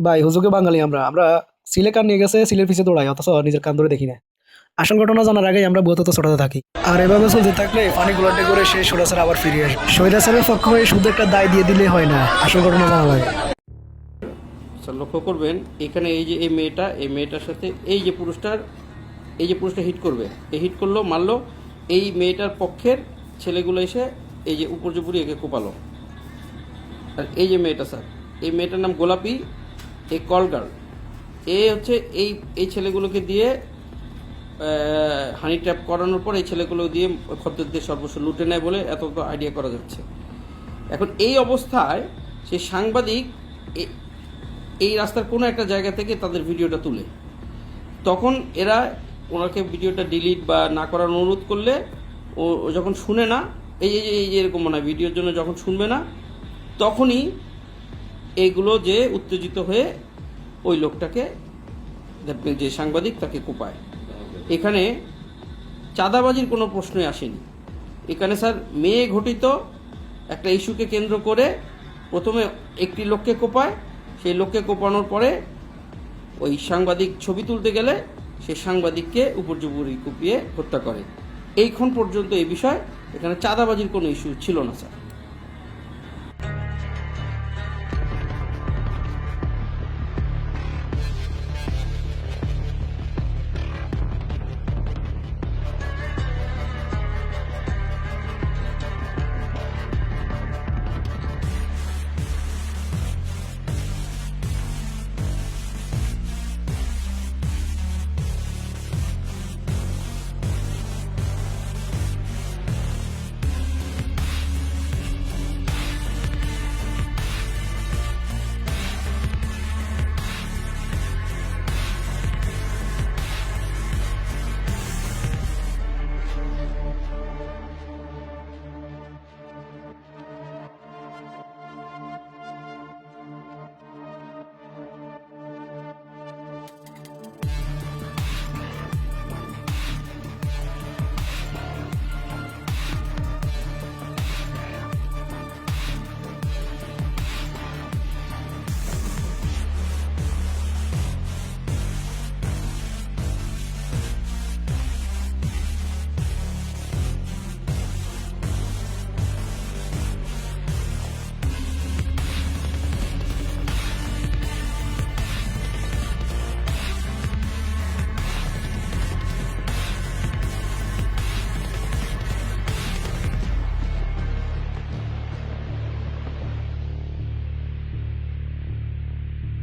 ভাই হুজুগে বাঙালি আমরা আমরা সিলে কান নিয়ে গেছে সিলের পিছে দৌড়াই, অথচ নিজের কান ধরে দেখি না। আসল ঘটনা জানার আগেই আমরা বহুত ছোটাতে থাকি, আর এভাবে চলতে থাকলে পানি গুলাটে করে সে সৈরাচার আবার ফিরে আসে। সৈরাচারের পক্ষ হয়ে শুধু একটা দায় দিয়ে দিলে হয় না, আসল ঘটনা জানা লাগে। স্যার লক্ষ্য করবেন এখানে এই যে এই মেয়েটার সাথে এই যে পুরুষটা হিট করবে, এই হিট করলো মারলো, এই মেয়েটার পক্ষের ছেলেগুলো এসে এই যে উপর্যুপুরি একে কোপালো। আর এই যে মেয়েটা স্যার, এই মেয়েটার নাম গোলাপি, এই কল গার্ল, এ হচ্ছে এই ছেলেগুলোকে দিয়ে হানি ট্র্যাপ করানোর পর এই ছেলেগুলো দিয়ে খদ্দেরদের সর্বস্ব লুটে নেয় বলে এত আইডিয়া করা যাচ্ছে। এখন এই অবস্থায় সেই সাংবাদিক এই রাস্তার কোনো একটা জায়গা থেকে তাদের ভিডিওটা তুলে, তখন এরা ওনাকে ভিডিওটা ডিলিট বা না করার অনুরোধ করলে ও যখন শুনে না, এই যে এরকম মনে হয় ভিডিওর জন্য যখন শুনবে না, তখনই এইগুলো যে উত্তেজিত হয়ে ওই লোকটাকে, যে সাংবাদিক, তাকে কোপায়। এখানে চাঁদাবাজির কোনো প্রশ্নই আসেনি। এখানে স্যার মেয়ে ঘটিত একটা ইস্যুকে কেন্দ্র করে প্রথমে একটি লোককে কোপায়, সেই লোককে কোপানোর পরে ওই সাংবাদিক ছবি তুলতে গেলে সেই সাংবাদিককে উপর্যুপরি কুপিয়ে হত্যা করে। এইক্ষণ পর্যন্ত এই বিষয়, এখানে চাঁদাবাজির কোনো ইস্যু ছিল না স্যার।